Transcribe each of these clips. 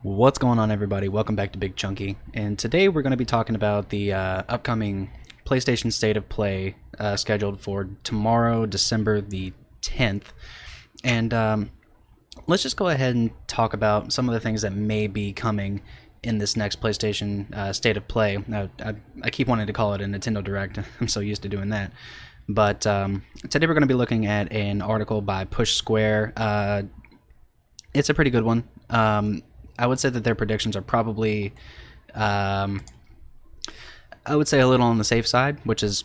What's going on, everybody? Welcome back to Big Chunky, and today we're going to be talking about the upcoming PlayStation State of Play scheduled for tomorrow, December the 10th. And let's just go ahead and talk about some of the things that may be coming in this next PlayStation State of Play. I keep wanting to call it a Nintendo Direct. I'm so used to doing that. But today we're going to be looking at an article by Push Square. It's a pretty good one. I would say that their predictions are probably, I would say, a little on the safe side, which is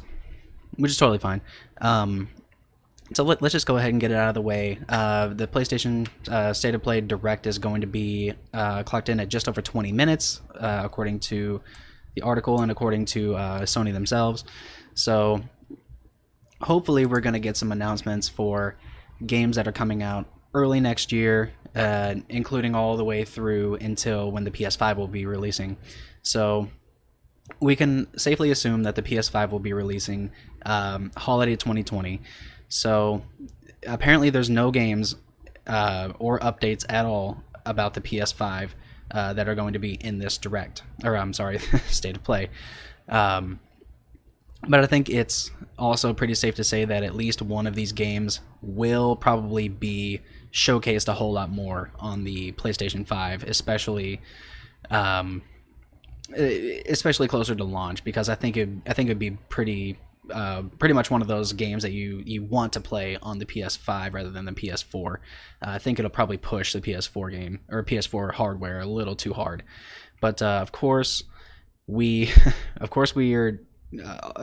totally fine. So let's just go ahead and get it out of the way. The PlayStation State of Play Direct is going to be clocked in at just over 20 minutes, according to the article and according to Sony themselves. So hopefully we're going to get some announcements for games that are coming out early next year, including all the way through until when the PS5 will be releasing. So we can safely assume that the PS5 will be releasing holiday 2020. So apparently there's no games or updates at all about the PS5 that are going to be in this direct, or I'm sorry, State of Play. But I think it's also pretty safe to say that at least one of these games will probably be showcased a whole lot more on the PlayStation 5, especially closer to launch, because I think it'd be pretty much one of those games that you want to play on the PS5 rather than the PS4. I think it'll probably push the PS4 game or PS4 hardware a little too hard. But of course we are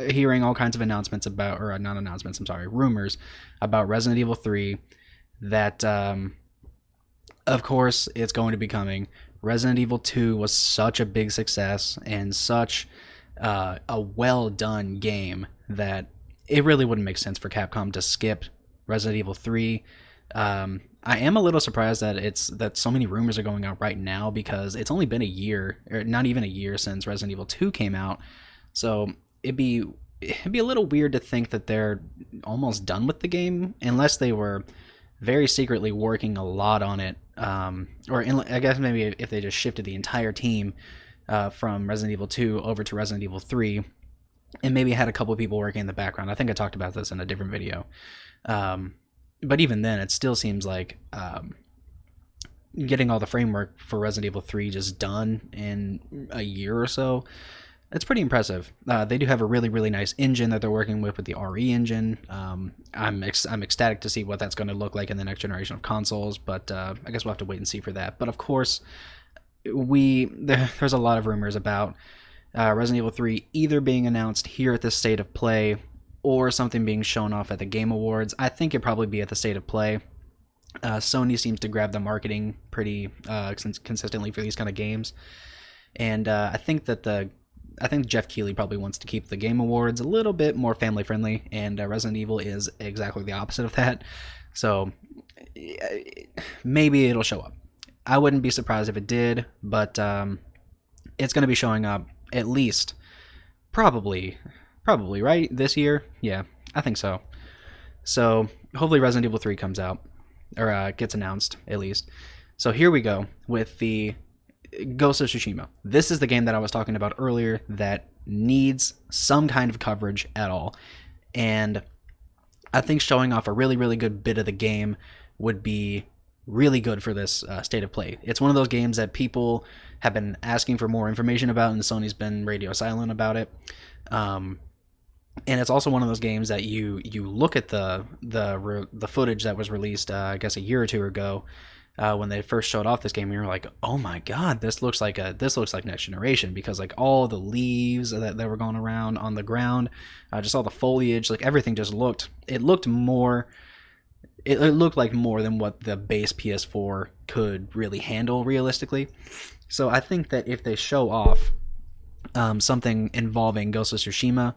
hearing all kinds of announcements about, or not announcements, I'm sorry, rumors about Resident Evil 3, that of course it's going to be coming. Resident Evil 2 was such a big success and such a well done game that it really wouldn't make sense for Capcom to skip Resident Evil 3. I am a little surprised that so many rumors are going out right now, because it's only been a year, or not even a year, since Resident Evil 2 came out. So it'd be a little weird to think that they're almost done with the game, unless they were very secretly working a lot on it, I guess maybe if they just shifted the entire team from Resident Evil 2 over to Resident Evil 3, and maybe had a couple of people working in the background. I think I talked about this in a different video, but even then, it still seems like getting all the framework for Resident Evil 3 just done in a year or so, it's pretty impressive. They do have a really, really nice engine that they're working with the RE engine. I'm ecstatic to see what that's going to look like in the next generation of consoles, but I guess we'll have to wait and see for that. But of course, there's a lot of rumors about Resident Evil 3 either being announced here at the State of Play or something being shown off at the Game Awards. I think it'd probably be at the State of Play. Sony seems to grab the marketing pretty consistently for these kind of games, and I think Jeff Keighley probably wants to keep the Game Awards a little bit more family friendly, and Resident Evil is exactly the opposite of that. So maybe it'll show up. I wouldn't be surprised if it did, but it's going to be showing up at least probably right this year. Yeah, I think so. So hopefully Resident Evil 3 comes out, or gets announced at least. So here we go with the Ghost of Tsushima. This is the game that I was talking about earlier that needs some kind of coverage at all. And I think showing off a really, really good bit of the game would be really good for this State of Play. It's one of those games that people have been asking for more information about, and Sony's been radio silent about it. And it's also one of those games that you look at the footage that was released, I guess a year or two ago, when they first showed off this game, you're like, oh my god, this looks like next generation, because like all the leaves that were going around on the ground, just all the foliage, like everything just looked like more than what the base PS4 could really handle realistically. So I think that if they show off something involving Ghost of Tsushima,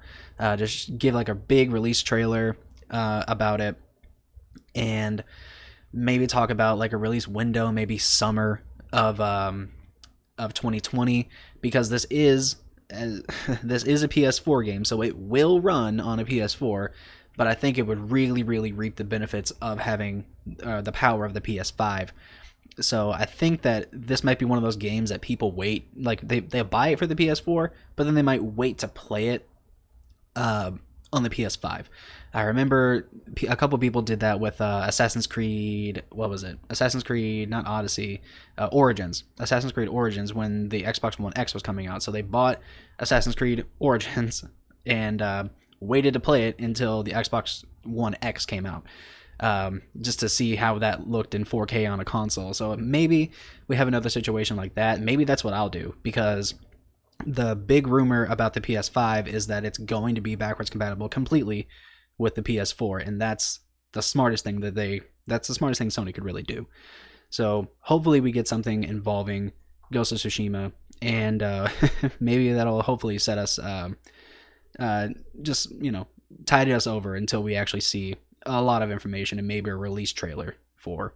just give like a big release trailer about it, and maybe talk about like a release window, maybe summer of 2020, because this is a PS4 game, so it will run on a PS4. But I think it would really, really reap the benefits of having the power of the PS5. So I think that this might be one of those games that people wait, like they buy it for the PS4, but then they might wait to play it uh, on the PS5. I remember a couple people did that with Assassin's Creed. What was it? Assassin's Creed, not Odyssey, Origins. Assassin's Creed Origins when the Xbox One X was coming out. So they bought Assassin's Creed Origins and waited to play it until the Xbox One X came out. Just to see how that looked in 4K on a console. So maybe we have another situation like that. Maybe that's what I'll do, because the big rumor about the PS5 is that it's going to be backwards compatible completely with the PS4, and that's the smartest thing that's the smartest thing Sony could really do. So hopefully we get something involving Ghost of Tsushima, and maybe that'll hopefully set us just tide us over until we actually see a lot of information and maybe a release trailer for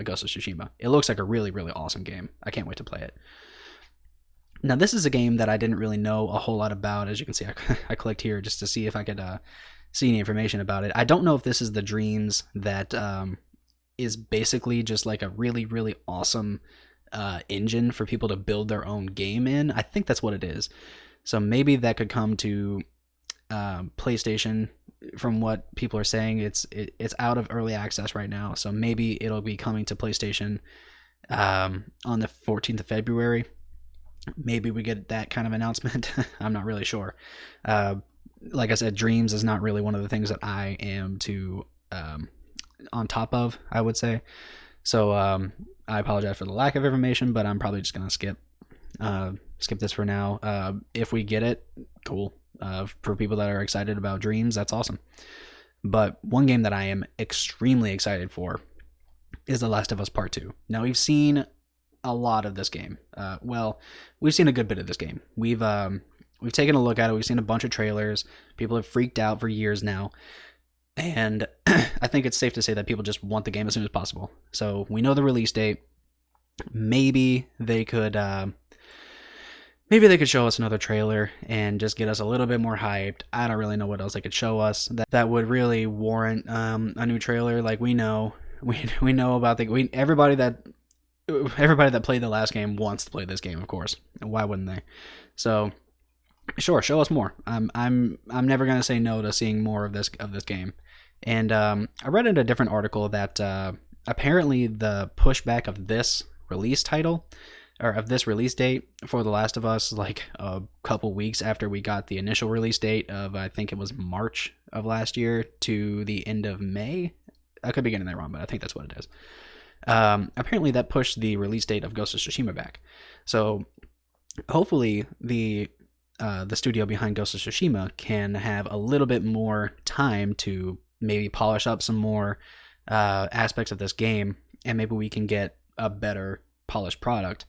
Ghost of Tsushima. It looks like a really, really awesome game. I can't wait to play it. Now, this is a game that I didn't really know a whole lot about. As you can see, I clicked here just to see if I could see any information about it. I don't know if this is the Dreams that is basically just like a really, really awesome engine for people to build their own game in. I think that's what it is. So maybe that could come to PlayStation. From what people are saying, it's out of early access right now. So maybe it'll be coming to PlayStation on the 14th of February. Maybe we get that kind of announcement. I'm not really sure. Like I said, Dreams is not really one of the things that I am too on top of, I would say. So I apologize for the lack of information, but I'm probably just gonna skip this for now. If we get it, cool. For people that are excited about Dreams, that's awesome. But one game that I am extremely excited for is The Last of Us Part 2. Now, we've seen a lot of this game. We've seen a good bit of this game. We've taken a look at it. We've seen a bunch of trailers. People have freaked out for years now. And I think it's safe to say that people just want the game as soon as possible. So we know the release date. Maybe they could show us another trailer and just get us a little bit more hyped. I don't really know what else they could show us that would really warrant a new trailer. Like we know about everybody that played the last game wants to play this game, of course. Why wouldn't they? So sure, show us more. I'm never gonna say no to seeing more of this game. And I read in a different article that apparently the pushback of this release title, or of this release date for The Last of Us, like a couple weeks after we got the initial release date of, I think it was March of last year to the end of May. I could be getting that wrong, but I think that's what it is. Apparently that pushed the release date of Ghost of Tsushima back. So hopefully the studio behind Ghost of Tsushima can have a little bit more time to maybe polish up some more aspects of this game, and maybe we can get a better polished product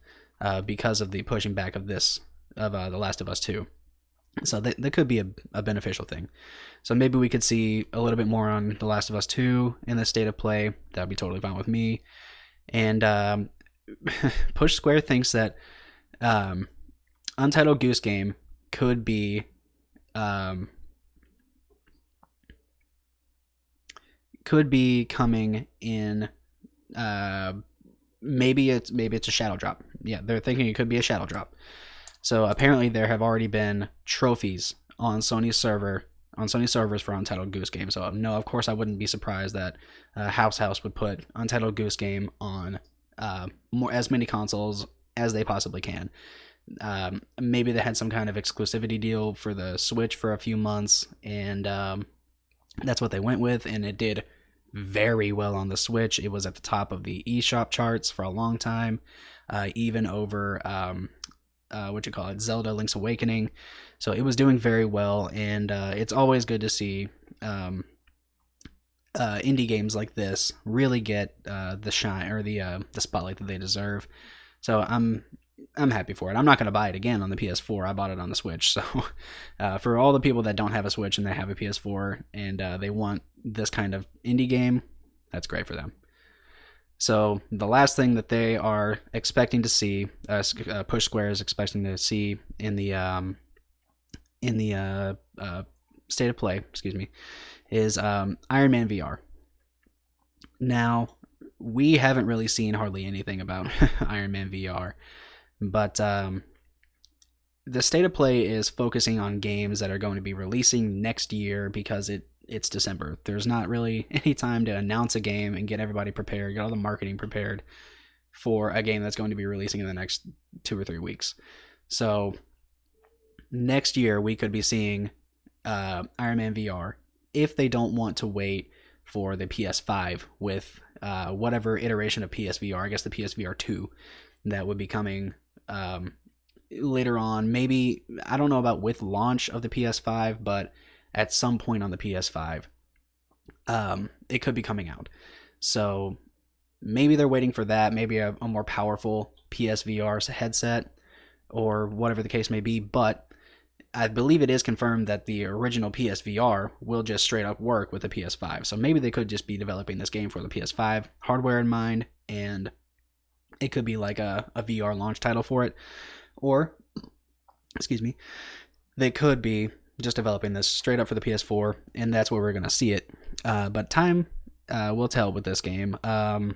because of the pushing back of The Last of Us 2. So that could be a beneficial thing. So maybe we could see a little bit more on The Last of Us 2 in the state of play. That would be totally fine with me. And Push Square thinks that Untitled Goose Game could be coming in. Maybe it's a shadow drop. Yeah, they're thinking it could be a shadow drop. So apparently there have already been trophies on Sony's servers for Untitled Goose Game. So no, of course I wouldn't be surprised that House would put Untitled Goose Game on as many consoles as they possibly can. Maybe they had some kind of exclusivity deal for the Switch for a few months, and that's what they went with, and it did very well on the Switch. It was at the top of the eShop charts for a long time, even over Zelda Link's Awakening. So it was doing very well, and it's always good to see indie games like this really get the shine or the spotlight that they deserve. So I'm happy for it. I'm not going to buy it again on the PS4. I bought it on the Switch. So for all the people that don't have a Switch and they have a PS4 and they want this kind of indie game, that's great for them. So the last thing that they are expecting to see, Push Square is expecting to see in the state of play, is Iron Man VR. Now, we haven't really seen hardly anything about Iron Man VR, but the state of play is focusing on games that are going to be releasing next year because it's December. There's not really any time to announce a game and get everybody prepared, get all the marketing prepared for a game that's going to be releasing in the next 2 or 3 weeks. So next year we could be seeing Iron Man VR if they don't want to wait for the PS5 with whatever iteration of PSVR. I guess the PSVR 2 that would be coming later on. Maybe, I don't know about with launch of the PS5, but at some point on the PS5 it could be coming out. So maybe they're waiting for that, maybe a more powerful PSVR headset or whatever the case may be. But I believe it is confirmed that the original PSVR will just straight up work with the PS5. So maybe they could just be developing this game for the PS5 hardware in mind, and it could be like a VR launch title for it. Or, excuse me, they could be just developing this straight up for the PS4, and that's where we're going to see it. But time will tell with this game. I'm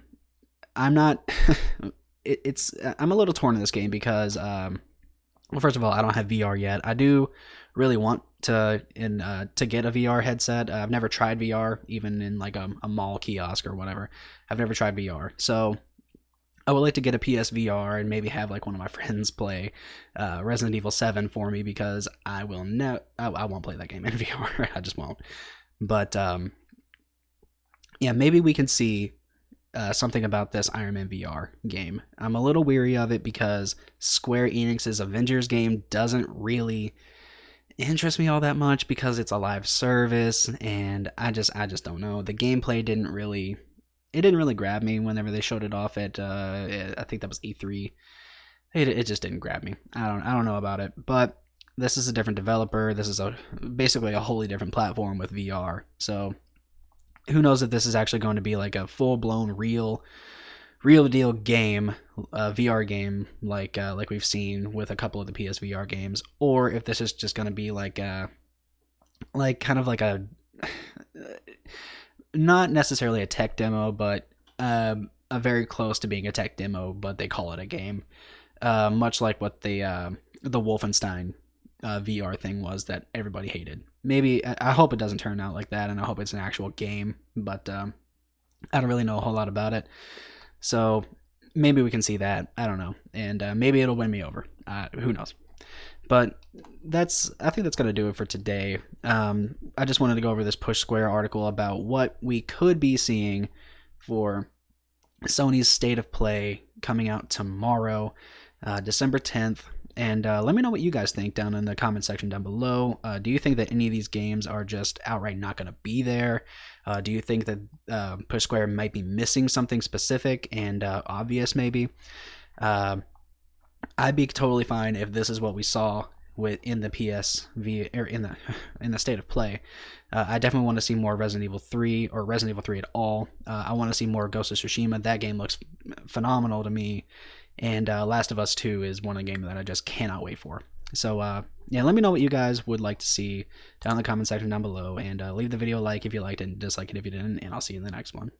not... I'm a little torn in this game because... well, first of all, I don't have VR yet. I do really want to get a VR headset. I've never tried VR, even in like a mall kiosk or whatever. I've never tried VR. So I would like to get a PSVR and maybe have like one of my friends play Resident Evil 7 for me, because I won't play that game in VR. I just won't. But yeah, maybe we can see something about this Iron Man VR game. I'm a little weary of it because Square Enix's Avengers game doesn't really interest me all that much because it's a live service, and I just don't know. The gameplay didn't really grab me whenever they showed it off at I think that was E3. It just didn't grab me. I don't know about it, but this is a different developer. This is basically a wholly different platform with VR. So who knows if this is actually going to be like a full-blown real deal game, VR game, like we've seen with a couple of the PSVR games, or if this is just going to be like kind of like a not necessarily a tech demo, but a very close to being a tech demo, but they call it a game, much like what the Wolfenstein VR thing was that everybody hated. Maybe, I hope it doesn't turn out like that, and I hope it's an actual game, but I don't really know a whole lot about it. So maybe we can see that. I don't know. And maybe it'll win me over. Who knows? But I think that's going to do it for today. I just wanted to go over this Push Square article about what we could be seeing for Sony's State of Play coming out tomorrow, December 10th. And let me know what you guys think down in the comment section down below. Do you think that any of these games are just outright not going to be there? Do you think that Push Square might be missing something specific and obvious maybe? I'd be totally fine if this is what we saw in the PSV or in the State of Play. I definitely want to see more Resident Evil 3 or Resident Evil 3 at all. I want to see more Ghost of Tsushima. That game looks phenomenal to me. And Last of Us 2 is one of the games that I just cannot wait for. So, yeah, let me know what you guys would like to see down in the comment section down below. And leave the video a like if you liked it and dislike it if you didn't. And I'll see you in the next one.